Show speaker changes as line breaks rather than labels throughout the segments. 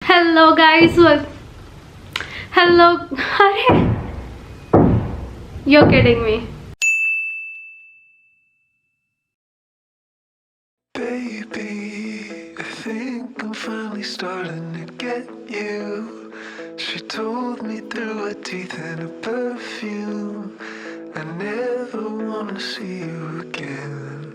Hello guys, hello. Arey, you're kidding me.
Baby, I think I'm finally starting to get you. She told me through her teeth and her perfume, I never wanna see you again.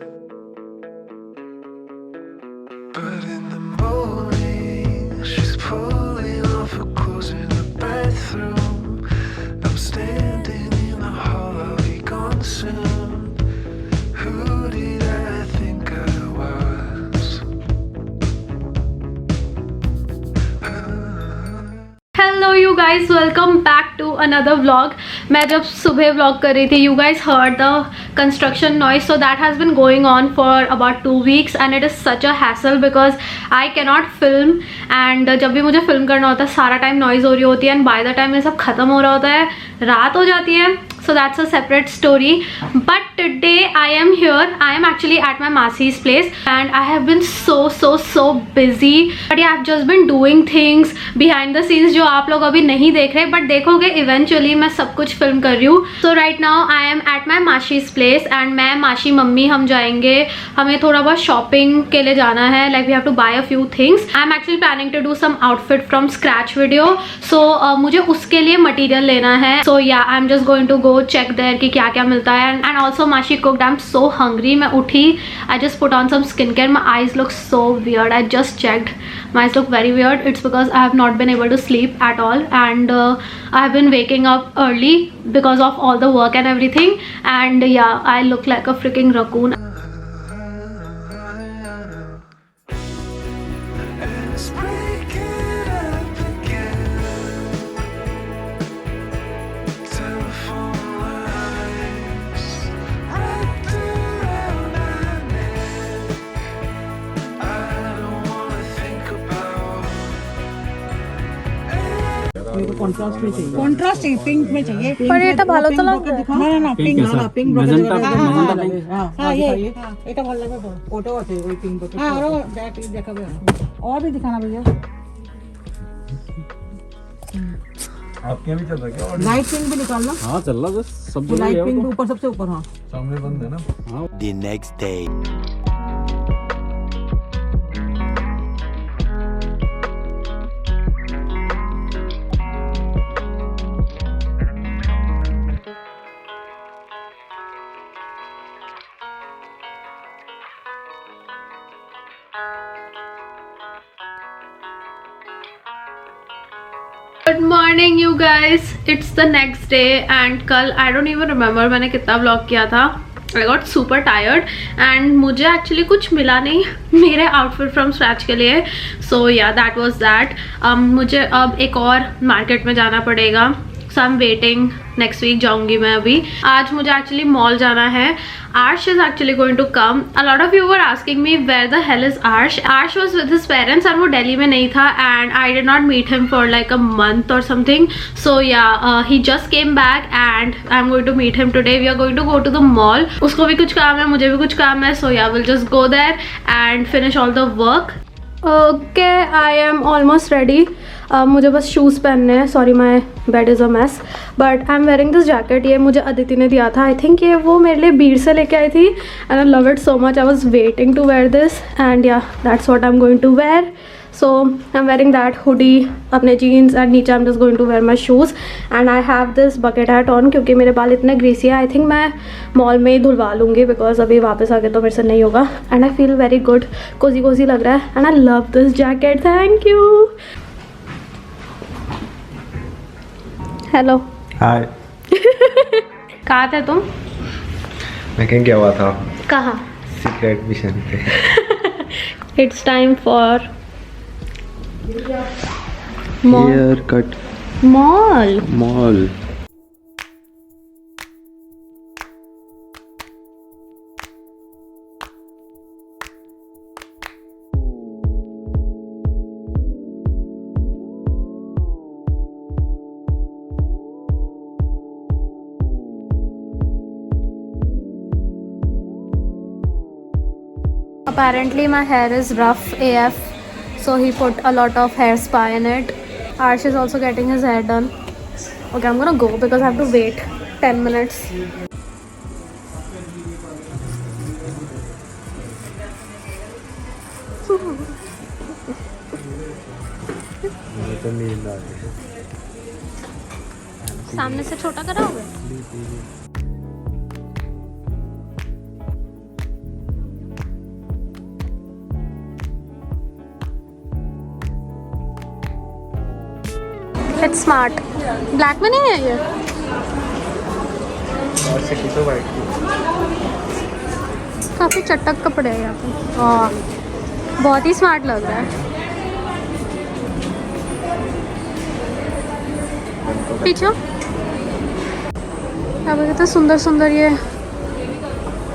But in the morning, she's pulling off her clothes in the bathroom. I'm standing in the hall, I'll be gone soon. Who did I think I was?
Hello you guys, welcome back to another vlog. मैं जब सुबह vlog कर रही थी, you guys heard the construction noise, so that has been going on for about 2 weeks and it is such a hassle because I cannot film and जब भी मुझे film करना होता है सारा time noise हो रही होती है and by the time ये सब ख़त्म हो रहा होता है रात हो जाती है. So that's a separate story. But today I am here. I am actually at my Masi's place and I have been so busy. But yeah, I've just been doing things behind the scenes जो आप लोग अभी नहीं देख रहे but देखोगे eventually. मैं सब कुछ film कर रही हूँ. So right now I am at my Masi's place and मैं माशी मम्मी हम जाएंगे. हमें थोड़ा बहुत shopping के लिए जाना है. Like we have to buy a few things. I am actually planning to do some outfit from scratch video. So मुझे उसके लिए material लेना है. So yeah, I'm just going to go check there कि क्या क्या मिलता है. And also Mashi cooked. I'm so hungry. मैं उठी, I just put on some skincare. My eyes look so weird. I just checked. My eyes look very weird. It's because I have not been able to sleep at all and I have been waking up early because of all the work and everything. And yeah, I look like a freaking raccoon.
Let's break it up again. Telephone lines wrapped around our neck. I don't wanna think about
मेरे को contrast में चाहिए. Contrast चाहिए, pink में चाहिए.
पर এটা ভালো তো লাগবে
না পিঙ্ক না পিঙ্ক
মেজেন্টা
হ্যাঁ এটা ভালো লাগবে. ওটাও আছে ওই পিঙ্ক বোতল. হ্যাঁ আরো দেখাবে और भी दिखाना भैया.
आपके यहाँ भी चल रहा है क्या?
लाइट पिंक भी निकालना.
हाँ चल रहा बस सब
वो लाइट पिंक ऊपर सबसे ऊपर. हाँ
सामने बंद है ना. हाँ
The next day.
Good morning you guys. It's the next day and कल I don't even remember मैंने कितना vlog किया था. I got super tired and मुझे actually कुछ मिला नहीं मेरे outfit from scratch के लिए. So yeah, that was that. मुझे अब एक और market में जाना पड़ेगा. So I'm waiting. Next week जाऊंगी मैं अभी. आज मुझे actually mall जाना है. Arsh is actually going to come. A lot of you were asking me where the hell is Arsh. Arsh was with his parents और वो दिल्ली में नहीं था and I did not meet him for like a month or something. So yeah, he just came back and I'm going to meet him today. We are going to go to the mall. उसको भी कुछ काम है, मुझे भी कुछ काम है. So yeah, we'll just go there and finish all the work. Okay, I am almost ready. मुझे बस शूज़ पहनने हैं. Sorry my bed is a mess but I am wearing this jacket. ये मुझे अदिति ने दिया था. आई थिंक ये वो मेरे लिए बीर से लेके आई थी and I love it so much. I was waiting to wear this and yeah that's what I am going to wear. So I am wearing that hoodie, अपने जीन्स एंड नीचे I am just going to wear my shoes and I have this bucket hat on क्योंकि मेरे बाल इतने greasy है. I think मैं mall में ही धुलवा लूँगी बिकॉज अभी वापस आके तो मेरे से नहीं होगा. And I feel very good, cozy cozy लग रहा है and I love this jacket. Thank you. Hello.
Hi.
कहाँ थे तुम?
मैं कहीं गया हुआ था.
कहाँ?
सीक्रेट मिशन पे.
It's time for
hair cut.
Mall.
Mall.
Apparently my hair is rough AF. so he put a lot of hair spa in it. Arsh is also getting his hair done. Okay, I'm gonna go because I have to wait 10 minutes.
मुझे तो नींद आ रही है।
सामने से छोटा कराओगे? It's smart. Black में नहीं है ये?
और सिटी तो वाइट की।
काफ़ी चटक कपड़े हैं यहाँ पे। हाँ, बहुत ही स्मार्ट लग रहा है। पीछे अब कितने सुंदर सुंदर ये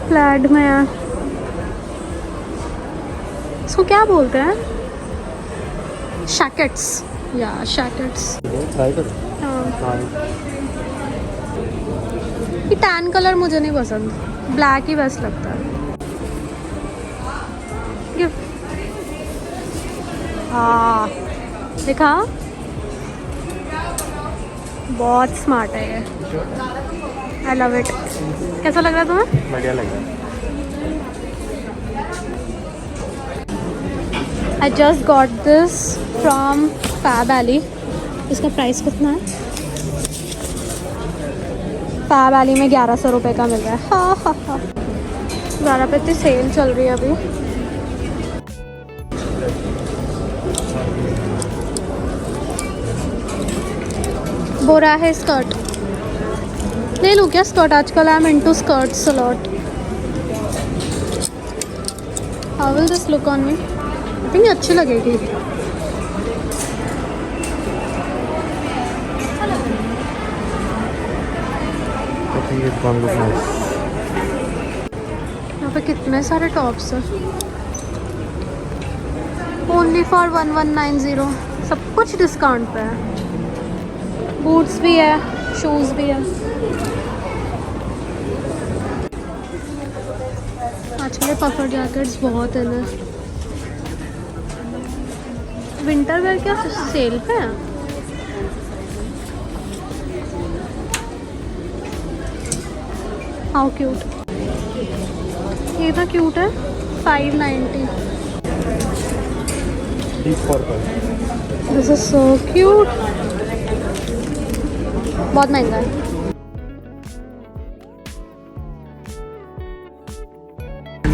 प्लेड में है। इसको क्या बोलते हैं? शैकेट्स या शैकेट्स।
ट्राई करो।
हाँ, ये टैन कलर मुझे नहीं पसंद, ब्लैक ही बेस्ट लगता है। हाँ देखा, बहुत स्मार्ट है ये। I love it. कैसा लग रहा है तुम्हें?
बढ़िया लग रहा है।
I just got this from FabAlley. इसका प्राइस कितना है? फैब एली में 1100 रुपये का मिल रहा है। हाँ हाँ हाँ, 12 पे इतनी सेल चल रही है अभी। बोरा है स्कर्ट, ले लूँ क्या स्कर्ट? आजकल I am into skirts a lot. How will this look on me? I think अच्छी लगेगी।
I think it's gonna look nice.
यहाँ पे कितने सारे टॉप्स हैं। Only for 1190। सब कुछ डिस्काउंट पे है। बूट्स भी है, शूज़ भी है। आजकल पफर जैकेट्स बहुत है ना। विंटर वेयर क्या सेल पे है? How cute. ये तो क्यूट है। 590।
Deep purple.
This is so cute. बहुत महंगा है।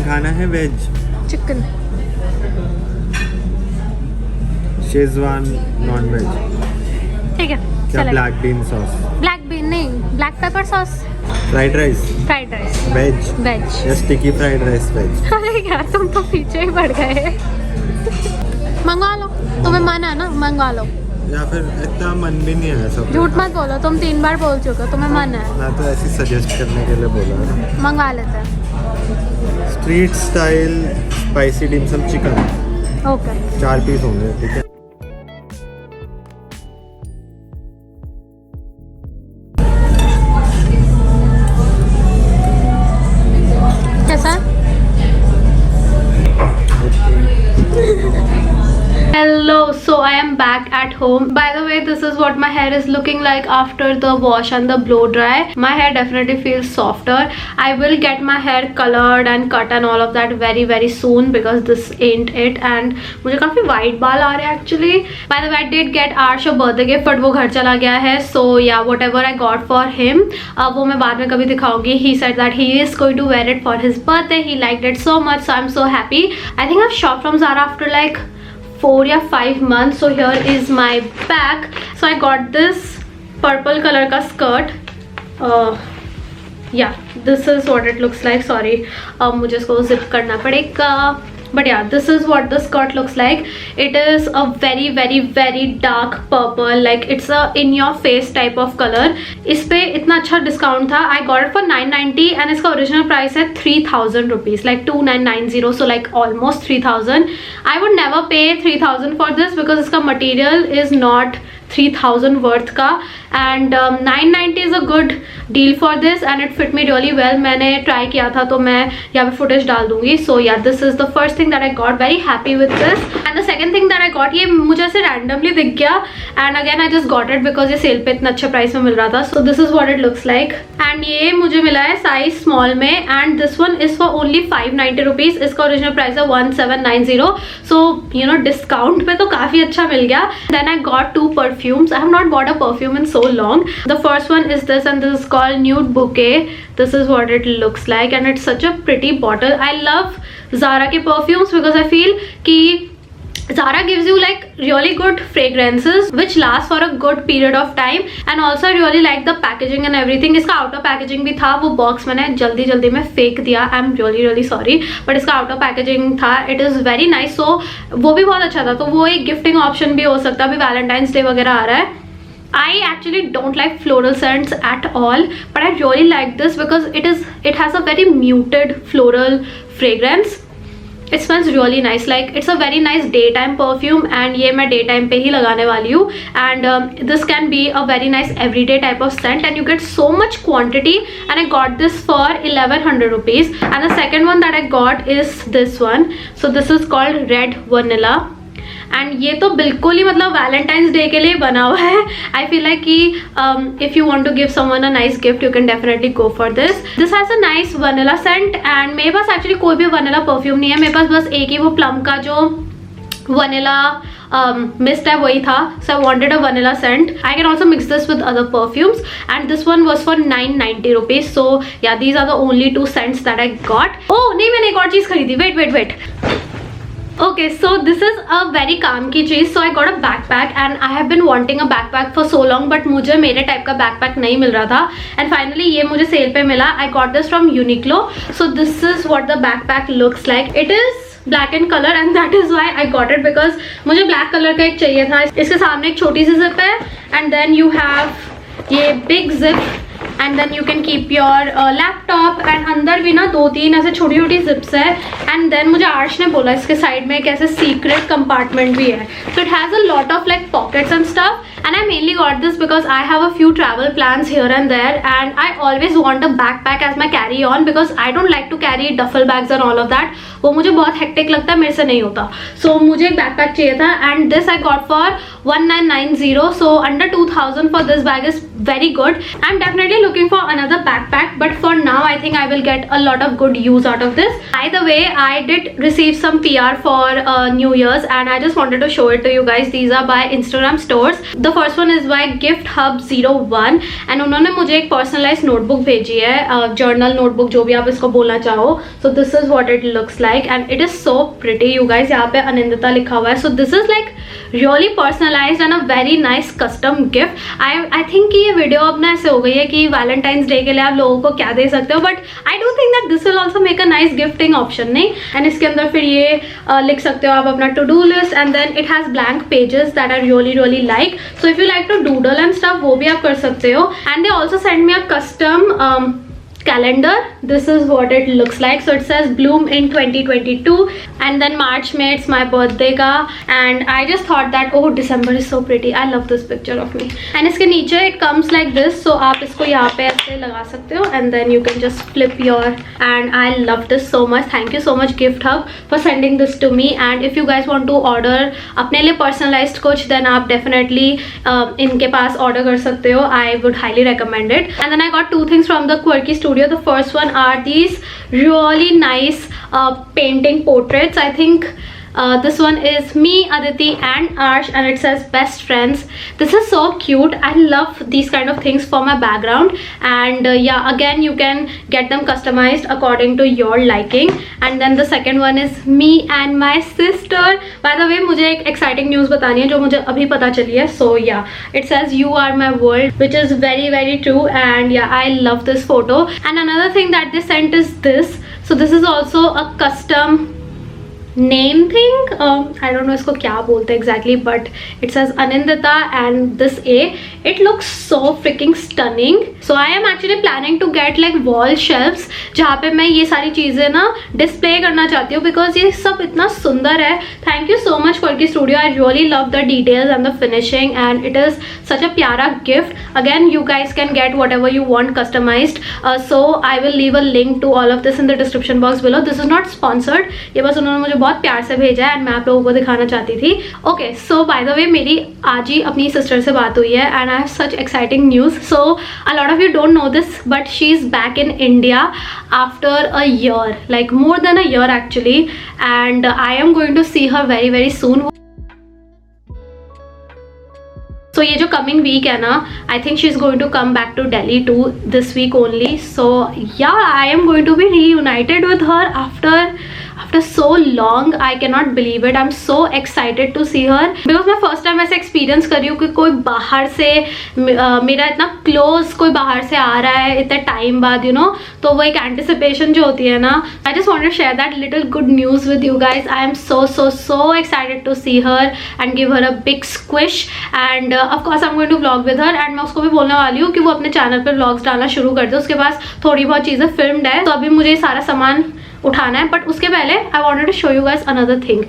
खाना है veg
chicken.
Schezwan non veg
ठीक है,
क्या
चलेगा।
Black bean sauce
black bean नहीं, black pepper sauce.
Fried rice
fried rice
veg
veg.
या स्टिकी फ्राइड राइस वेज
अरे यार तुम तो पीछे ही बढ़ गए। मंगवा लो, तुम्हें मन है ना, मंगवा लो।
या फिर इतना मन भी नहीं है सब
झूठ मत बोलो, तुम 3 बार बोल चुके हो तुम्हें मन है।
मैं तो ऐसे सजेस्ट करने के लिए बोला है।
मंगवा लेते हैं।
Street style spicy dimsum chicken
okay
4 piece होंगे ठीक है।
कैसा? Hello, so I am back at home. By the way, this is what my hair is looking like after the wash and the blow dry. My hair definitely feels softer. I will get my hair colored and cut and all of that very soon because this ain't it. And मुझे काफी white बाल आ रहे हैं actually. By the way, I did get Arsh a birthday gift, but वो घर चला गया है. So yeah, whatever I got for him, वो मैं बाद में कभी दिखाऊंगी. He said that he is going to wear it for his birthday. He liked it so much, so I'm so happy. I think I've shopped from Zara after like 4 or 5 months. So here is my bag. So I got this purple color ka skirt. Yeah, this is what it looks like. Sorry, मुझे इसको zip करना पड़ेगा. But yeah, this is what the skirt looks like. It is a very dark purple, like it's a in your face type of color. इस पे इतना अच्छा discount था. I got it for 990 and इसका original price है 3000 rupees, like 2990, so like almost 3000. I would never pay 3000 for this because इसका material is not 3000 worth का and 990 is a good deal for this and it fit me really well. मैंने try किया था तो मैं यहाँ पे फुटेज डाल दूंगी. सो या this is the first thing that I got. Very happy with this. And the second thing that I got, ये मुझे ऐसे रैंडमली दिख गया and again I just got it because ये सेल पे इतना अच्छे प्राइस में मिल रहा था. So this is what it looks like and ये मुझे मिला है साइज स्मॉल में and this one is for only 590 rupees. इसका ओरिजिनल प्राइस है 1790. सो यू नो डिस्काउंट पे तो काफी अच्छा मिल गया. Then I got 2 perfumes. I have not bought a perfume in so long. The first one is this and this is called nude bouquet. This is what it looks like and it's such a pretty bottle. I love Zara के perfumes because I feel कि Zara gives you like really good fragrances which last for a good period of time and also I really like the packaging and everything. इसका outer packaging भी था, वो box मैंने जल्दी में फेंक दिया. I'm really sorry but इसका outer packaging था. It is very nice. So वो भी बहुत अच्छा था. तो वो एक गिफ्टिंग ऑप्शन भी हो सकता है. अभी वैलेंटाइंस डे वगैरह आ रहा है. I actually don't like floral scents at all but I really like this because it has a very muted floral fragrance. It smells really nice. Like it's a very nice daytime perfume and ये मैं daytime पे ही लगाने वाली हूँ. And this can be a very nice everyday type of scent and you get so much quantity and I got this for 1100 rupees. And the second one that I got is this one. So this is called Red Vanilla. And ये तो बिल्कुल ही मतलब Valentine's day के लिए बना हुआ है. I feel like कि if you want to give someone a nice gift you can definitely go for this. This has a nice vanilla scent and मेरे पास एक्चुअली कोई भी वनीला परफ्यूम नहीं है. मेरे पास बस एक ही वो प्लम का जो वनीला मिस्ट है वही था. So I wanted a vanilla scent. I can also mix this with other perfumes and this one was for 990 rupees. So yeah these are the only 2 scents that I got. Oh नहीं, मैंने एक और चीज़ खरीदी. Wait. Okay, so this is a very काम की चीज़. So I got a backpack and I have been wanting a backpack for so long but मुझे मेरे टाइप का backpack नहीं मिल रहा था and finally ये मुझे सेल पे मिला. I got this from Uniqlo. So this is what the backpack looks like. It is black in color and that is why I got it because मुझे black color का एक चाहिए था. इसके सामने एक छोटी सी zip है and then you have ये big zip and then you can keep your laptop and अंदर भी ना 2-3 ऐसे छोटी छोटी जिप्स है. एंड देन मुझे आर्श ने बोला इसके साइड में एक ऐसे सीक्रेट कंपार्टमेंट भी है. So it has a lot of like pockets and stuff and I mainly got this because I have a few travel plans here and there and I always want a backpack as my carry on because I don't like to carry duffel bags and all of that. वो मुझे बहुत hectic लगता है, मेरे से नहीं होता. So मुझे एक backpack चाहिए था and this I got for 1990. So under 2000 for this bag is very good. I'm definitely looking for another backpack but for now I think I will get a lot of good use out of this. By the way, I did receive some PR for New Year's and I just wanted to show it to you guys. These are by Instagram stores. The first one is by Gift Hub 01 and उन्होंने मुझे एक personalized notebook भेजी है, journal notebook जो भी आप इसको बोलना चाहो. So this is what it looks like and it is so pretty you guys. यहाँ पे अनिंदिता लिखा हुआ है. So this is like really personalized and a very nice custom gift. I think कि ये वीडियो अब ना ऐसे हो गई है कि वैलेंटाइंस डे के लिए आप लोगों को क्या दे सकते हो but I do think that this will also make a nice gifting option. नहीं, and इसके अंदर फिर ये लिख सकते हो आप अपना to do list and then it has blank pages that I really like. So if you like to doodle and stuff वो भी आप कर सकते हो. And they also sent me a custom calendar. This is what it looks like. So it says bloom in 2022 and then March में it's my birthday का and I just thought that oh December is so pretty. I love this picture of me. And इसके नीचे it comes like this. So आप इसको यहाँ पे ऐसे लगा सकते हो and then you can just flip your and I love this so much. Thank you so much Gift Hub for sending this to me and if you guys want to order अपने लिए personalized कुछ then आप definitely इनके पास order कर सकते हो. I would highly recommend it. And then I got 2 things from the Quirky Studio. The first one are these really nice painting portraits. I think this one is me, Aditi and Arsh and it says best friends. This is so cute. I love these kind of things for my background and yeah, again you can get them customized according to your liking. And then the second one is me and my sister. By the way, मुझे एक exciting news बतानी है जो मुझे अभी पता चली है. So yeah, it says you are my world which is very true and yeah, I love this photo. And another thing that they sent is this. So this is also a custom name thing. I don't know इसको क्या बोलते हैं exactly, but it says Anindita and this A. It looks so freaking stunning. So I am actually planning to get like wall shelves जहाँ पे मैं ये सारी चीज़ें ना display करना चाहती हूँ, because ये सब इतना सुंदर है. Thank you so much Quirky Studio. I really love the details and the finishing, and it is such a प्यारा gift. Again, you guys can get whatever you want customized. So I will leave a link to all of this in the description box below. This is not sponsored. ये बस उन्होंने मुझे बहुत प्यार से भेजा है, and मैं आप लोगों को दिखाना चाहती थी. Okay, so by the way, मेरी आज ही अपनी सिस्टर से बात हुई है, and I have such exciting news. So a lot of you don't know this, but she is back in India after a year, like more than a year actually, and I am going to see her very very soon. So ये जो coming week है ना, I think she's going to come back to Delhi too this week only. So yeah, I am going to be reunited with her after so long. I cannot believe it. I'm so excited to see her because मैं first time ऐसे experience कर रही हूँ कि कोई बाहर से मेरा इतना close कोई बाहर से आ रहा है इतने time बाद, you know, तो वो एक anticipation जो होती है ना. I just want to share that little good news with you guys. I am so excited to see her and give her a big squish, and of course I'm going to vlog with her, and मैं उसको भी बोलने वाली हूँ कि वो अपने channel पर vlogs डालना शुरू कर दे. उसके पास थोड़ी बहुत चीज़ें filmed है, तो अभी मुझे सारा सामान उठाना है. बट उसके पहले I wanted to show you guys another thing.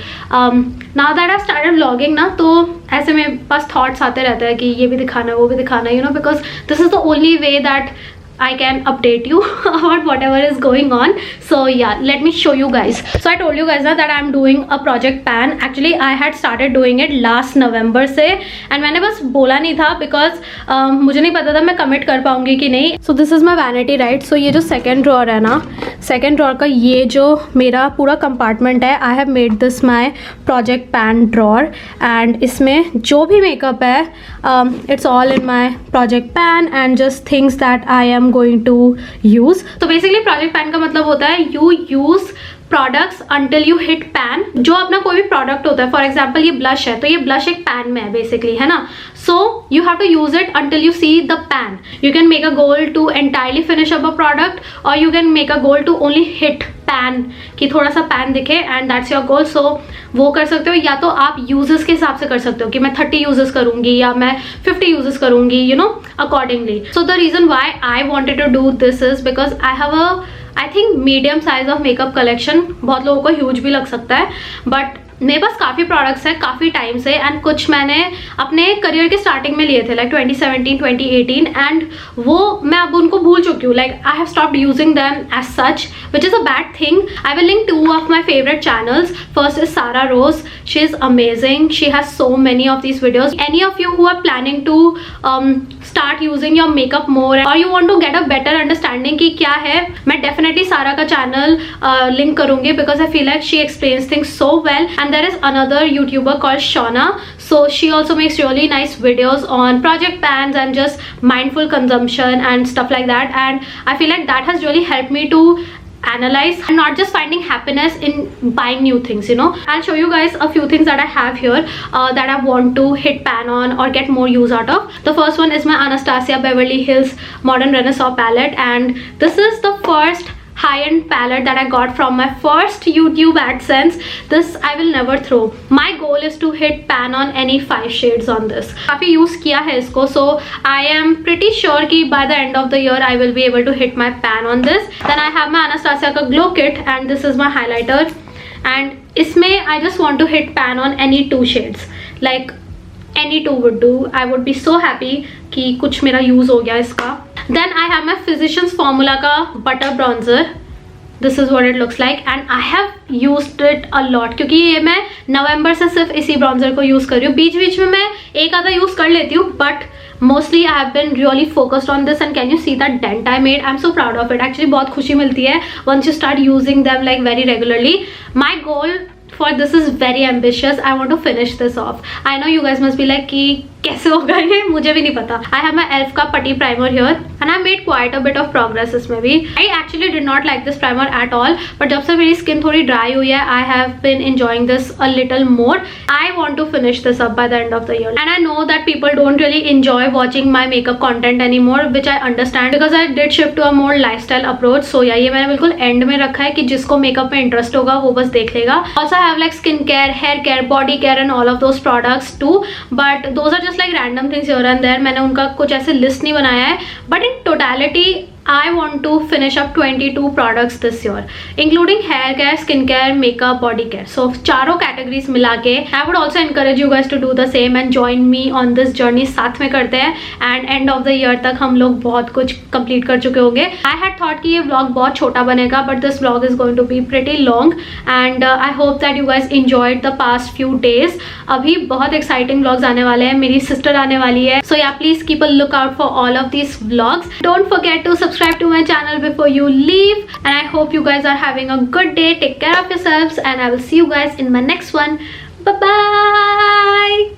Now that I started vlogging ना, तो ऐसे मेरे पास थॉट्स आते रहते हैं कि ये भी दिखाना है वो भी दिखाना है, you know, because this is the only way that I can update you about whatever is going on. So yeah, let me show you guys. So I told you guys that I am doing a project pan. Actually I had started doing it last November से, and मैंने बस बोला नहीं था because मुझे नहीं पता था मैं commit कर पाऊंगी कि नहीं. So this is my vanity, right? So ये जो second drawer है ना, second drawer का ये जो मेरा पूरा compartment है, I have made this my project pan drawer, and इसमें जो भी makeup है it's all in my project pan and just things that I am going to use. तो basically project pan का मतलब होता है you use products until you hit pan. जो अपना कोई भी product होता है, for example ये blush है, तो ये blush एक pan में है basically, है ना. So you have to use it until you see the pan. You can make a goal to entirely finish up a product, or you can make a goal to only hit pan, कि थोड़ा सा pan दिखे, and that's your goal. So वो कर सकते हो, या तो आप uses के हिसाब से कर सकते हो कि मैं 30 uses करूँगी या मैं 50 uses करूँगी, you know, accordingly. So the reason why I wanted to do this is because I have a I think medium size of makeup collection. बहुत लोगों को huge भी लग सकता है, but मेरे पास काफ़ी प्रोडक्ट्स हैं काफ़ी टाइम से, एंड कुछ मैंने अपने करियर के स्टार्टिंग में लिए थे लाइक 2017 2018, एंड वो मैं अब उनको भूल चुकी हूँ. Like I have stopped using them as such, which is a bad thing. I will link 2 of my favorite channels. First is Sara Rose. She is amazing. She has so many of these videos. Any of you who are planning to start using your makeup more, or you want to get a better understanding कि क्या है, मैं definitely सारा का channel link करूँगी because I feel like she explains things so well. And there is another YouTuber called Shauna. So she also makes really nice videos on project pans and just mindful consumption and stuff like that. And I feel like that has really helped me to analyze and not just finding happiness in buying new things, you know. I'll show you guys a few things that I have here that I want to hit pan on or get more use out of. The first one is my Anastasia Beverly Hills Modern Renaissance palette, and this is the first high-end palette that I got from my first YouTube AdSense. This I will never throw. My goal is to hit pan on any 5 shades on this. काफ़ी use किया है इसको, so I am pretty sure कि by the end of the year I will be able to hit my pan on this. Then I have my Anastasia का glow kit, and this is my highlighter. And इसमें I just want to hit pan on any 2 shades. Like any 2 would do. I would be so happy कि कुछ मेरा use हो गया इसका. Then I have my Physicians Formula का butter bronzer. This is what it looks like, and I have used it a lot क्योंकि ये मैं नवंबर से सिर्फ इसी bronzer को यूज़ कर रही हूँ. बीच बीच में मैं एक आधा यूज़ कर लेती हूँ, but mostly I have been really focused on this. And can you see that dent I made? I'm so proud of it. Actually बहुत खुशी मिलती है once you start using them like very regularly. My goal for this is very ambitious. I want to finish this off. I know you guys must be like कि कैसे होगा ये मुझे भी नहीं पता. आई हैव माई एल्फ का putty primer here and I made quite a bit of progress इसमें भी. I actually did not like this primer at all, but जब से मेरी स्किन थोड़ी ड्राई हुई है I have been enjoying this a little more. I want to finish this up by the end of the year and I know that people don't really enjoy watching my makeup content any more, which I understand because I did shift to a more lifestyle approach. So yeah ये मैंने बिल्कुल and में रखा है कि जिसको makeup में interest होगा वो बस देख लेगा. Also have like skin care, hair care, body care and all of those products too, but those are just like random things here and there. मैंने उनका कुछ ऐसे लिस्ट नहीं बनाया है, but in totality I want to finish up 22 products this year, including hair care, skin care, makeup, body care. So चारों categories मिला के I would also encourage you guys to do the same and join me on this journey. साथ में करते हैं and end of the year तक हम लोग बहुत कुछ complete कर चुके होंगे. I had thought कि ये vlog बहुत छोटा बनेगा, but this vlog is going to be pretty long and I hope that you guys enjoyed the past few days. अभी बहुत exciting vlogs आने वाले हैं. मेरी sister आने वाली है, so yeah, please keep a lookout for all of these vlogs. Don't forget to subscribe to my channel before you leave, and I hope you guys are having a good day. Take care of yourselves and I will see you guys in my next one. Bye bye.